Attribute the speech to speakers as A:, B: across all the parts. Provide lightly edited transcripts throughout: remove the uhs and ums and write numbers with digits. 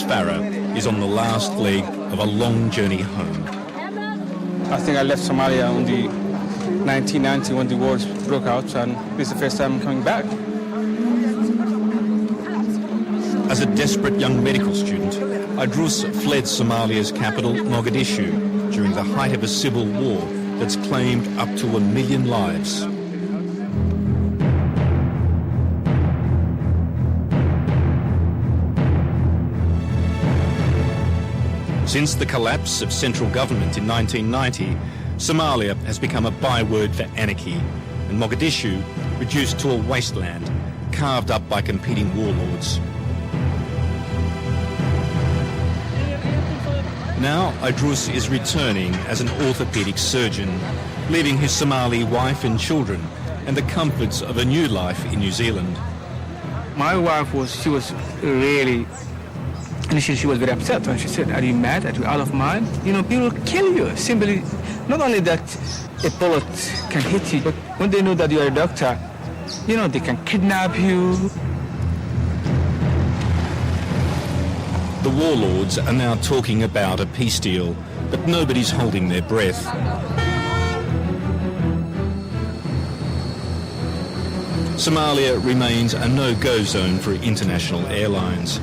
A: Farah is on the last leg of a long journey home.
B: I think I left Somalia in the 1990 when the wars broke out, and this is the first time I'm coming back.
A: As a desperate young medical student, Idrus fled Somalia's capital, Mogadishu, during the height of a civil war that's claimed up to 1 million lives. Since the collapse of central government in 1990, Somalia has become a byword for anarchy, and Mogadishu reduced to a wasteland, carved up by competing warlords. Now Idrus is returning as an orthopaedic surgeon, leaving his Somali wife and children and the comforts of a new life in New Zealand.
B: My wife she was really, initially she was very upset when she said, "Are you mad? Are you out of mind? You know, people will kill you." Simply, not only that a bullet can hit you, but when they know that you are a doctor, you know, they can kidnap you.
A: The warlords are now talking about a peace deal, but nobody's holding their breath. Somalia remains a no-go zone for international airlines.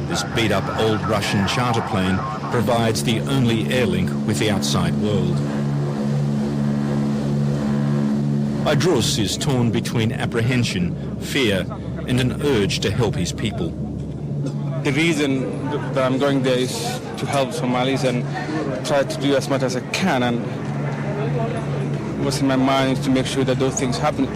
A: This beat-up old Russian charter plane provides the only air link with the outside world. Idrus is torn between apprehension, fear, and an urge to help his people.
B: The reason that I'm going there is to help Somalis and try to do as much as I can, and what's in my mind is to make sure that those things happen.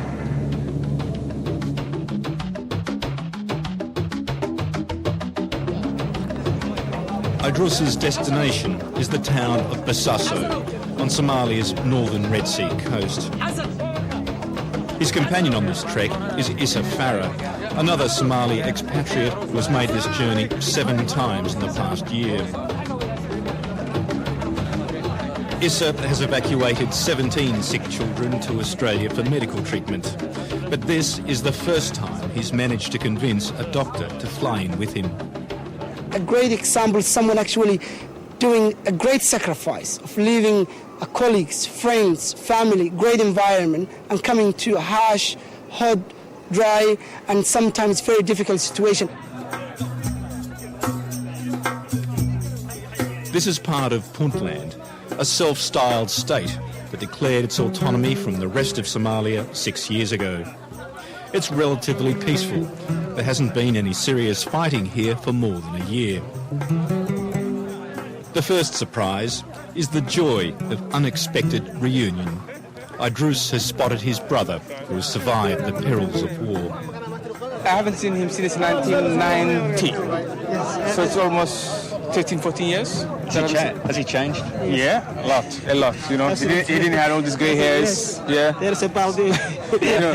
A: Idrus's destination is the town of Bosaso on Somalia's northern Red Sea coast. His companion on this trek is Issa Farah, another Somali expatriate who has made this journey 7 times in the past year. Issa has evacuated 17 sick children to Australia for medical treatment, but this is the first time he's managed to convince a doctor to fly in with him.
C: A great example is someone actually doing a great sacrifice of leaving colleagues, friends, family, great environment, and coming to a harsh, hot, dry, and sometimes very difficult situation.
A: This is part of Puntland, a self-styled state that declared its autonomy from the rest of Somalia 6 years ago. It's relatively peaceful. There hasn't been any serious fighting here for more than a year. The first surprise is the joy of unexpected reunion. Idrus has spotted his brother, who has survived the perils of war.
B: I haven't seen him since 1990, so it's almost 13, 14 years.
D: Has he changed?
B: Yeah, a lot. You know, he didn't have all these grey hairs. Yeah.
C: There's a balding.
B: You know,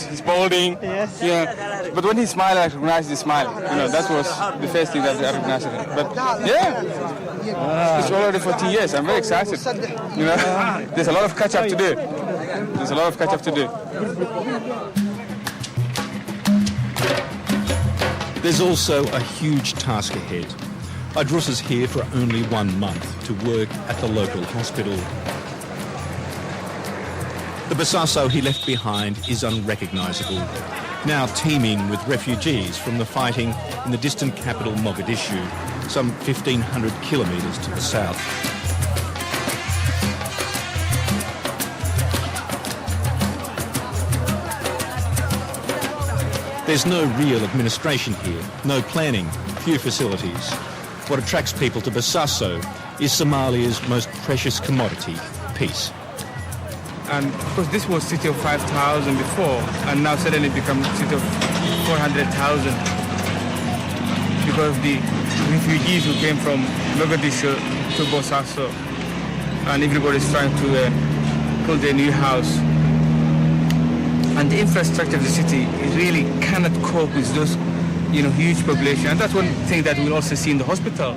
B: he's balding.
C: Yes.
B: Yeah. But when he smiled, I recognized his smile. You know, that was the first thing that I recognized him. But yeah, it's already 14 years. I'm very excited. You know, there's a lot of catch up to do.
A: There's also a huge task ahead. Idrus is here for only 1 month to work at the local hospital. The Bosaso he left behind is unrecognisable, now teeming with refugees from the fighting in the distant capital Mogadishu, some 1,500 kilometres to the south. There's no real administration here, no planning, few facilities. What attracts people to Bosaso is Somalia's most precious commodity, peace.
B: And of course this was a city of 5,000 before, and now suddenly become a city of 400,000. Because the refugees who came from Mogadishu to Bosaso, and everybody's trying to build a new house. And the infrastructure of the city really cannot cope with those huge population. And that's one thing that we'll also see in the hospital.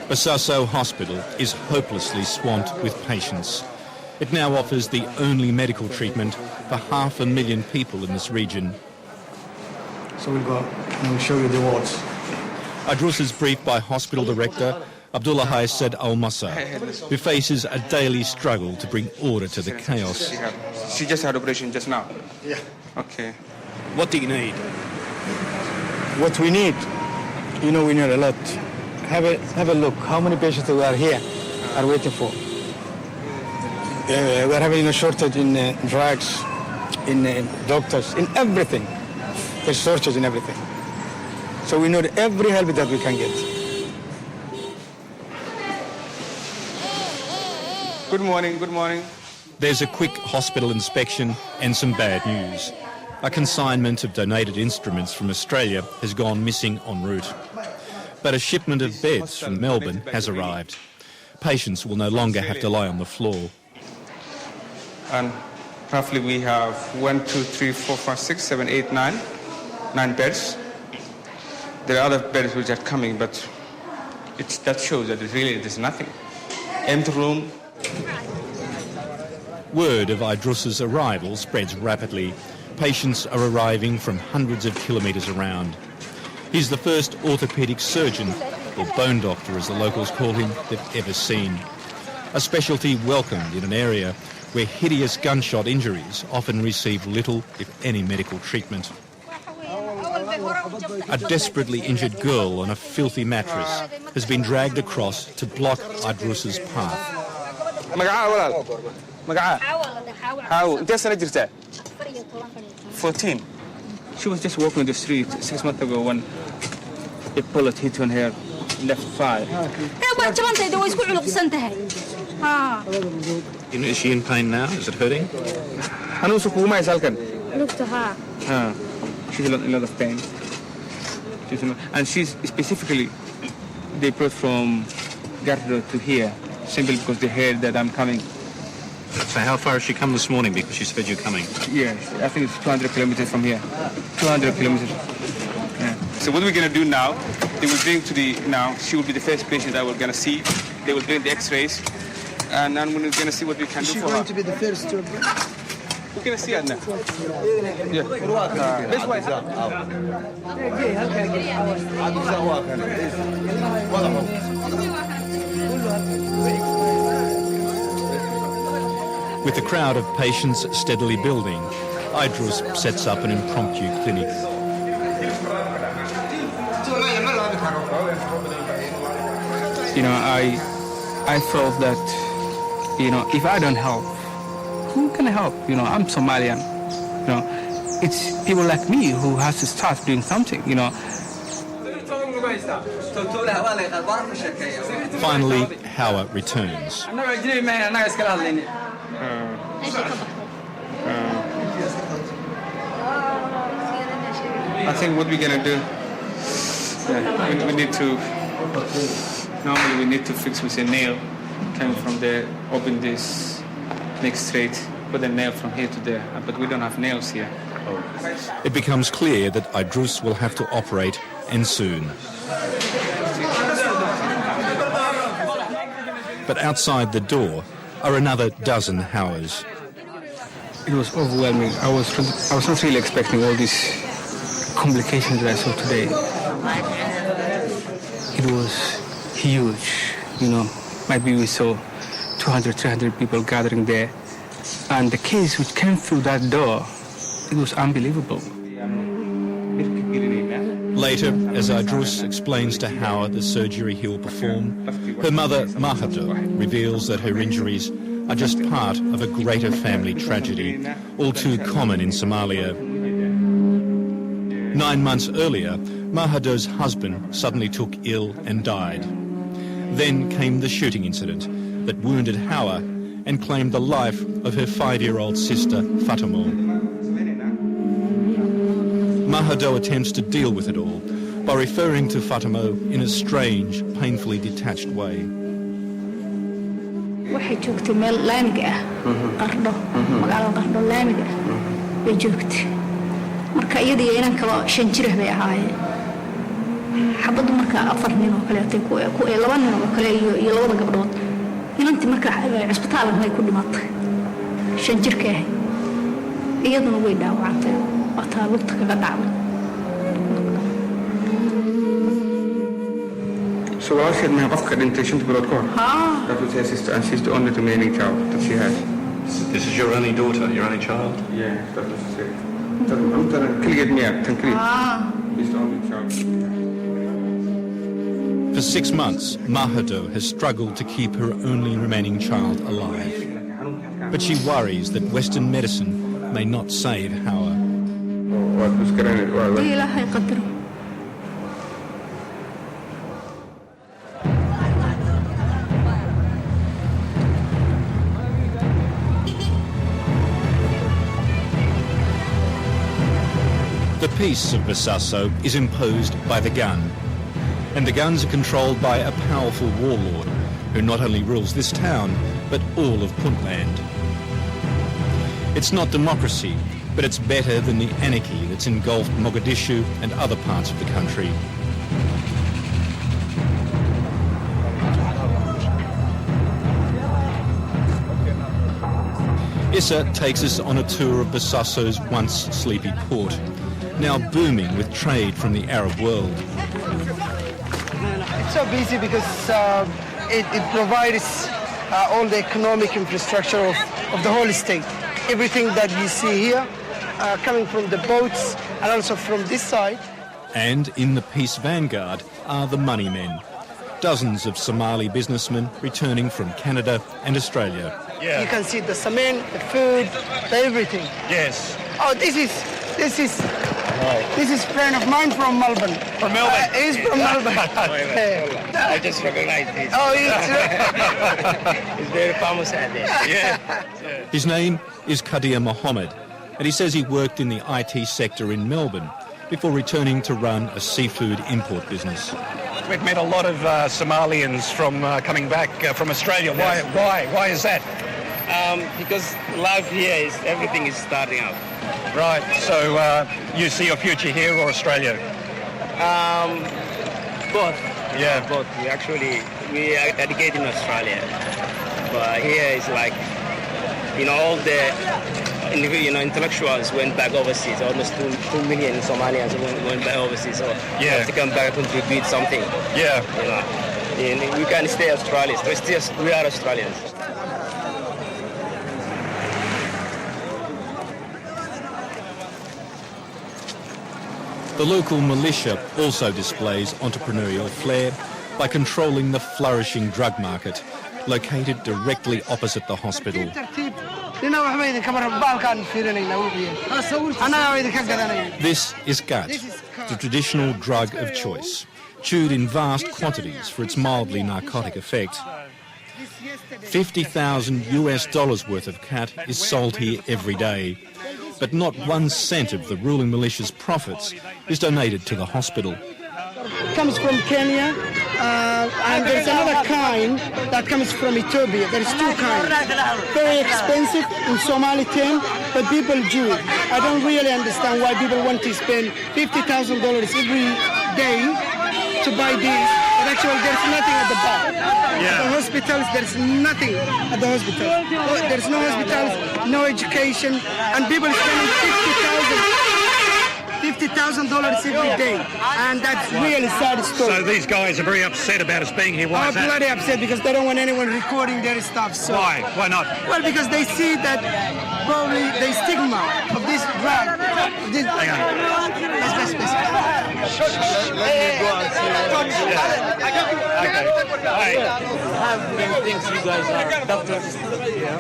A: Basaso Hospital is hopelessly swamped with patients. It now offers the only medical treatment for 500,000 people in this region.
D: So we'll go and we'll show you the wards.
A: Idrus is briefed by Hospital Director Abdullah Haysad Al-Massa, who faces a daily struggle to bring order to the chaos.
B: She just had operation just now?
D: Yeah.
B: Okay.
A: What do you need?
D: What we need, we need a lot. Have a look. How many patients we are here are waiting for? We're having a shortage in drugs, in doctors, in everything. There's shortage in everything. So we need every help that we can get.
B: Good morning, good morning.
A: There's a quick hospital inspection and some bad news. A consignment of donated instruments from Australia has gone missing en route. But a shipment of beds from Melbourne has arrived. Patients will no longer have to lie on the floor.
B: And roughly we have 1, 2, 3, 4, 5, 6, 7, 8, 9. 9 beds. There are other beds which are coming, but that shows that there's nothing. Empty room.
A: Word of Idrus's arrival spreads rapidly. Patients are arriving from hundreds of kilometres around. He's the first orthopaedic surgeon, or bone doctor as the locals call him, they've ever seen. A specialty welcomed in an area where hideous gunshot injuries often receive little, if any, medical treatment. A desperately injured girl on a filthy mattress has been dragged across to block Idrus's path.
B: 14. She was just walking the street 6 months ago when a bullet hit on her left thigh.
A: Is she in pain now? Is it hurting?
B: She's in a lot of pain. And she's specifically, they brought from Gardo to here, simply because they heard that I'm coming.
A: So how far has she come this morning because she said you're coming?
B: Yeah, I think it's 200 kilometers from here. 200 kilometers. Yeah. So what we're going to do now, they will bring she will be the first patient that we're going to see. They will bring the x-rays, and then we're going to see what we can do for her.
C: Is she going to be the first to...
B: We're going to see her now. Yeah. This way.
A: With the crowd of patients steadily building, Idrus sets up an impromptu clinic.
B: I felt that, if I don't help, who can help? I'm Somalian. It's people like me who has to start doing something,
A: Finally, Hawa returns.
B: I think what we're going to do, we need to, normally we need to fix with a nail, coming from there, open this, make straight, put a nail from here to there, but we don't have nails here.
A: It becomes clear that Idrus will have to operate, and soon. But outside the door are another dozen Hawas.
B: It was overwhelming. I was not really expecting all these complications that I saw today. It was huge, Maybe we saw 200, 300 people gathering there. And the case which came through that door, it was unbelievable.
A: Later, as Idrus explains to Hawa the surgery he will perform, her mother, Mahado, reveals that her injuries are just part of a greater family tragedy, all too common in Somalia. 9 months earlier, Mahado's husband suddenly took ill and died. Then came the shooting incident that wounded Hawa and claimed the life of her 5-year-old sister, Fatima. Mahado attempts to deal with it all by referring to Fatima in a strange, painfully detached way.
E: waxay joogtay meel laamiga ah qardho magaalada qardho laamiga bay joogtay marka iyadii inaan kaba 5 jir bay ahaayeen xabadu marka 4 nin oo kale ay ku 2 nin oo kale iyo labada gabdhood inantii marka cisbitaalka ay ku dhimatay 5 jirka ah iyaduna way dhaawacantay wataa lugta kaga dhacday.
B: So I said my qofka dhintay 5 bilood ka hor. That was her sister and she's the only remaining child that she has.
A: This is your only daughter, your only child?
B: Yeah, that was it. I'm telling kaligeed miya tan kaligeed. She's the only child.
A: For 6 months, Mahado has struggled to keep her only remaining child alive. But she worries that Western medicine may not save Hawa. The peace of Bosaso is imposed by the gun, and the guns are controlled by a powerful warlord who not only rules this town, but all of Puntland. It's not democracy, but it's better than the anarchy that's engulfed Mogadishu and other parts of the country. Issa takes us on a tour of Bosaso's once sleepy port, now booming with trade from the Arab world.
C: It's so busy because it provides all the economic infrastructure of the whole state. Everything that you see here coming from the boats and also from this side.
A: And in the peace vanguard are the money men, dozens of Somali businessmen returning from Canada and Australia.
C: Yeah. You can see the cement, the food, the everything.
A: Yes.
C: Oh, this is a friend of mine from Melbourne.
A: From Melbourne?
C: He's from Melbourne.
F: I just recognize this.
C: Oh, he's
F: It's very famous at this.
A: His name is Kadir Mohammed, and he says he worked in the IT sector in Melbourne before returning to run a seafood import business.
G: We've met a lot of Somalians from coming back from Australia. Why is that?
F: Because life here is everything is starting out.
G: Right. So you see your future here or Australia?
F: Both.
G: Yeah.
F: Both. We are educated in Australia, but here is like, all the intellectuals went back overseas. Almost 2 million Somalians went back overseas. So we have to come back and contribute something.
G: Yeah.
F: We can't stay Australians. We are Australians.
A: The local militia also displays entrepreneurial flair by controlling the flourishing drug market located directly opposite the hospital. This is gat, the traditional drug of choice, chewed in vast quantities for its mildly narcotic effect. $50,000 worth of cat is sold here every day, but not 1 cent of the ruling militia's profits is donated to the hospital.
C: It comes from Kenya, and there's another kind that comes from Ethiopia. There's 2 kinds. Very expensive in Somali term, but people do it. I don't really understand why people want to spend $50,000 every day to buy this, but actually there's nothing at the bar. At the hospitals, there's nothing at the hospital. There's no hospitals, no education, and people spending $50,000 every day, and that's really sad story.
G: So these guys are very upset about us being here. Why is that?
C: Bloody upset because they don't want anyone recording their stuff. So.
G: Why? Why not?
C: Well, because they see that probably the stigma of this drug.
G: Hang on.
F: Half of them thinks you guys are doctors,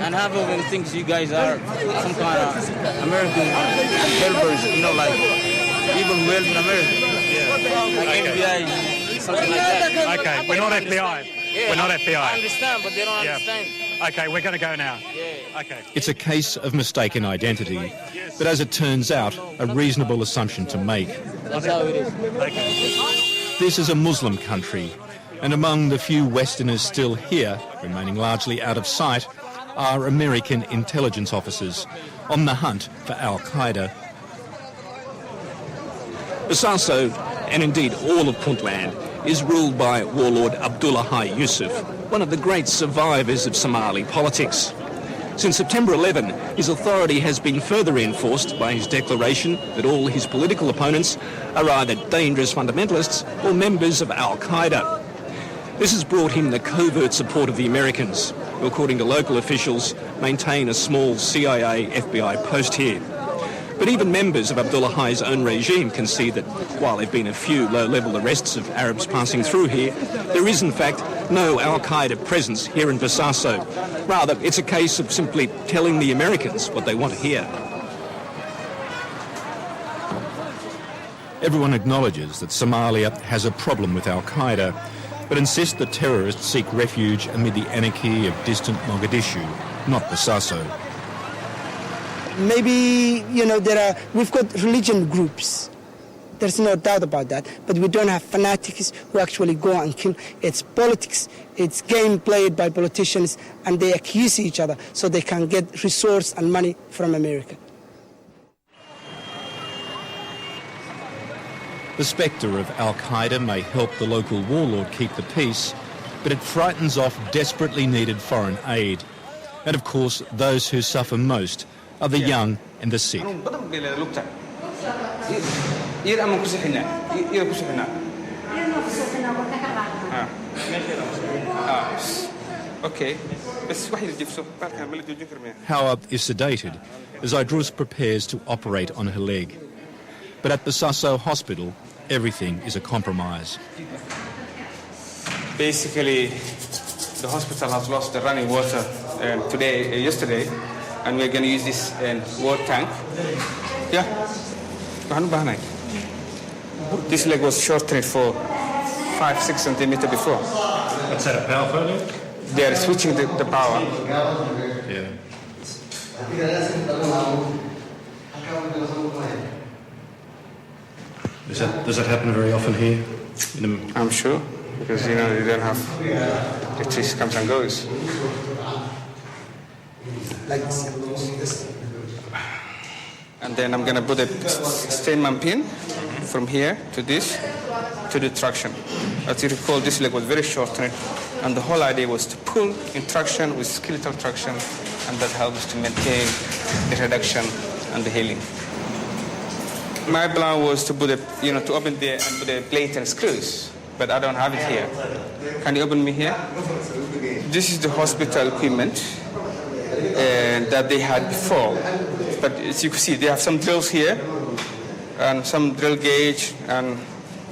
F: and half of them thinks you guys are some kind of American helpers, like people who help in America. Like FBI, something like that.
G: Okay, we're not FBI. We're not FBI.
F: I understand, but they don't understand.
G: Okay, we're going to go now. Okay.
A: It's a case of mistaken identity, but as it turns out, a reasonable assumption to make.
F: That's how it is.
A: This is a Muslim country, and among the few Westerners still here, remaining largely out of sight, are American intelligence officers on the hunt for Al-Qaeda. Bosaso, and indeed all of Puntland, is ruled by warlord Abdullahi Yusuf, one of the great survivors of Somali politics. Since September 11, his authority has been further reinforced by his declaration that all his political opponents are either dangerous fundamentalists or members of Al-Qaeda. This has brought him the covert support of the Americans, who, according to local officials, maintain a small CIA-FBI post here. But even members of Abdullahi's own regime can see that while there have been a few low-level arrests of Arabs passing through here, there is in fact no Al-Qaeda presence here in Bosaso. Rather, it's a case of simply telling the Americans what they want to hear. Everyone acknowledges that Somalia has a problem with Al-Qaeda, but insists that terrorists seek refuge amid the anarchy of distant Mogadishu, not Bosaso.
C: Maybe, we've got religion groups. There's no doubt about that. But we don't have fanatics who actually go and kill. It's politics. It's game played by politicians, and they accuse each other so they can get resource and money from America.
A: The spectre of Al-Qaeda may help the local warlord keep the peace, but it frightens off desperately needed foreign aid. And of course, those who suffer most are the young and the sick. Howard is sedated as Idrus prepares to operate on her leg. But at Bosaso Hospital, everything is a compromise.
B: Basically, the hospital has lost the running water yesterday, and we're going to use this water tank. This leg was shortened for 5-6 centimeters before.
A: What's that, a power failure?
B: They are switching the power.
A: Yeah. Does that happen very often here?
B: I'm sure, because you don't have electricity comes and goes. And then I'm going to put a stainman pin from here to this to the traction. As you recall, this leg was very shortened, and the whole idea was to pull in traction with skeletal traction, and that helps to maintain the reduction and the healing. My plan was to put to open there and put a plate and screws, but I don't have it here. Can you open me here? This is the hospital equipment that they had before. But as you can see, they have some drills here and some drill gauge and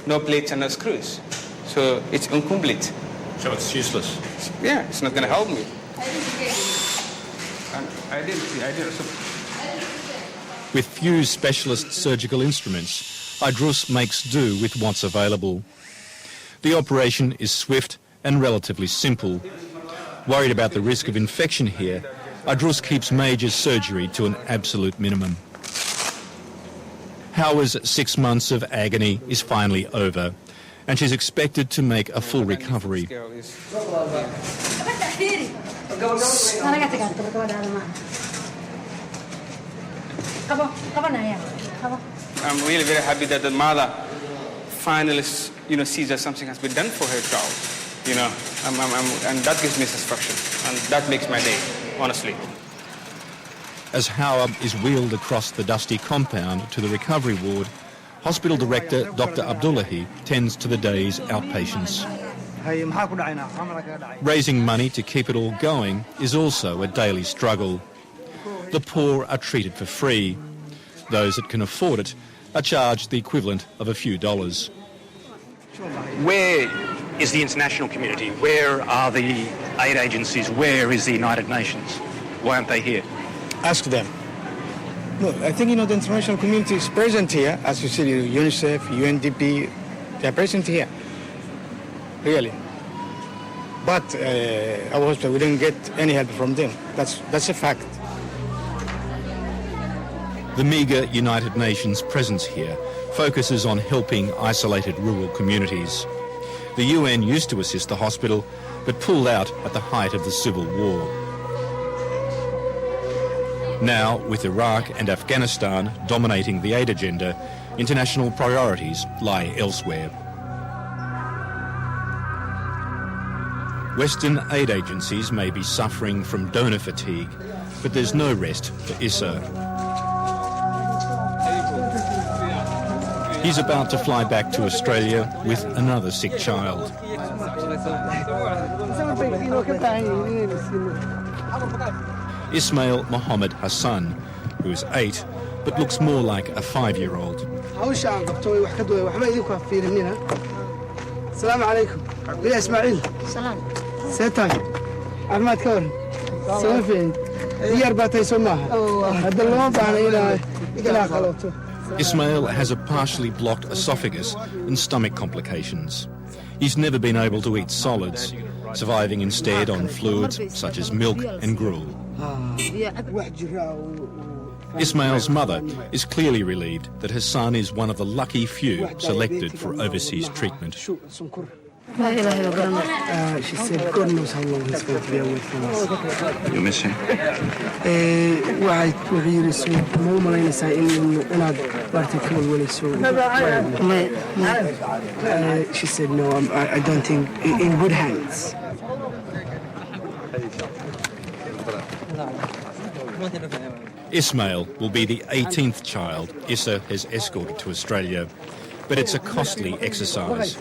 B: no plates and no screws. So it's incomplete.
A: So it's useless?
B: Yeah, it's not going to help me. And I didn't.
A: With few specialist surgical instruments, Idrus makes do with what's available. The operation is swift and relatively simple. Worried about the risk of infection here, Idrus keeps major surgery to an absolute minimum. Hawa's 6 months of agony is finally over, and she's expected to make a full recovery.
B: I'm really very happy that the mother finally, sees that something has been done for her child. And that gives me satisfaction, and that makes my day, honestly.
A: As Howard is wheeled across the dusty compound to the recovery ward, hospital director Dr. Abdullahi tends to the day's outpatients. Raising money to keep it all going is also a daily struggle. The poor are treated for free. Those that can afford it are charged the equivalent of a few dollars.
G: Where is the international community? Where are the aid agencies? Where is the United Nations? Why aren't they here?
D: Ask them. No, I think, the international community is present here. As you see, UNICEF, UNDP, they are present here. Really. But our hospital, we didn't get any help from them. That's a fact.
A: The meagre United Nations presence here focuses on helping isolated rural communities. The UN used to assist the hospital, but pulled out at the height of the civil war. Now, with Iraq and Afghanistan dominating the aid agenda, international priorities lie elsewhere. Western aid agencies may be suffering from donor fatigue, but there's no rest for Issa. He's about to fly back to Australia with another sick child. Ismail Mohammed Hassan, who is 8 but looks more like a 5-year-old.
C: Assalamu alaikum. Ya Ismail.
E: Salam.
C: Setan. Ahmad Kawan. Safi. Diyar batay somaha. Hadda loo baahnaa ila qalato.
A: Ismail has a partially blocked esophagus and stomach complications. He's never been able to eat solids, surviving instead on fluids such as milk and gruel. Ismail's mother is clearly relieved that her son is one of the lucky few selected for overseas treatment.
C: She said, God knows how long he's going to be away from us.
G: You miss him?
C: She said, no, I don't think, in good hands.
A: Ismail will be the 18th child Issa has escorted to Australia, but it's a costly exercise.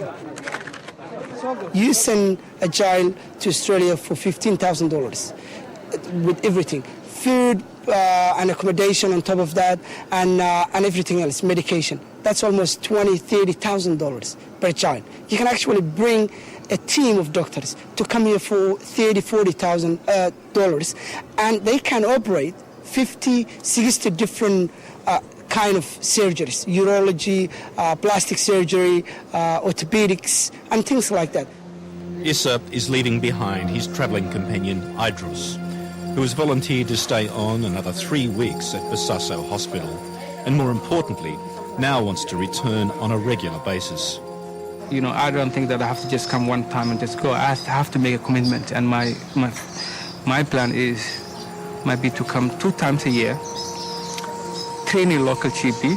C: You send a child to Australia for $15,000 with everything, food and accommodation on top of that, and everything else, medication. That's almost $20,000, $30,000 per child. You can actually bring a team of doctors to come here for $30,000, $40,000, and they can operate 50, 60 different kind of surgeries, urology, plastic surgery, orthopedics, and things like that.
A: Issa is leaving behind his travelling companion, Idris, who has volunteered to stay on another 3 weeks at Basaso Hospital, and more importantly, now wants to return on a regular basis.
B: You know, I don't think that I have to just come one time and just go. I have to make a commitment, and my plan might be to come 2 times a year, train a local GP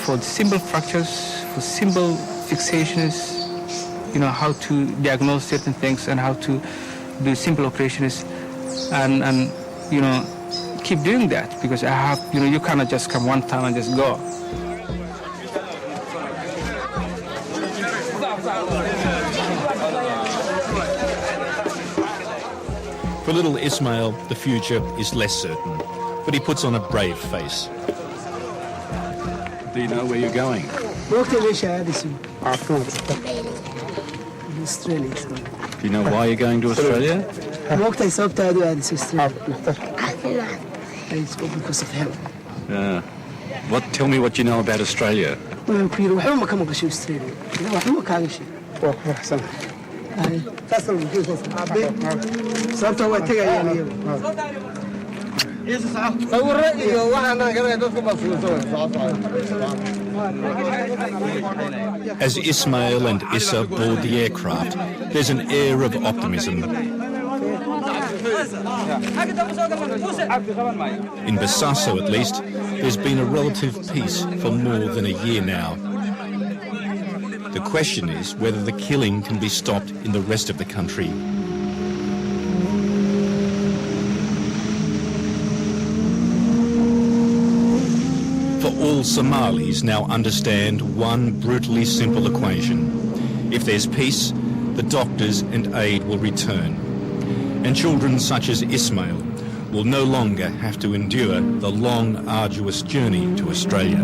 B: for simple fractures, for simple fixations, you know, how to diagnose certain things and how to do simple operations, and you know, keep doing that, because I have, you know, you cannot just come one time and just go.
A: For little Ismail, the future is less certain, but he puts on a brave face.
G: Do you know where you're going?
C: Australia.
G: Do you know why you're going to Australia?
C: It's because of him.
G: Tell me what you know about Australia.
A: As Ismail and Issa board the aircraft, there's an air of optimism. In Basaso, at least, there's been a relative peace for more than a year now. The question is whether the killing can be stopped in the rest of the country. For all Somalis now understand one brutally simple equation. If there's peace, the doctors and aid will return. And children such as Ismail will no longer have to endure the long, arduous journey to Australia.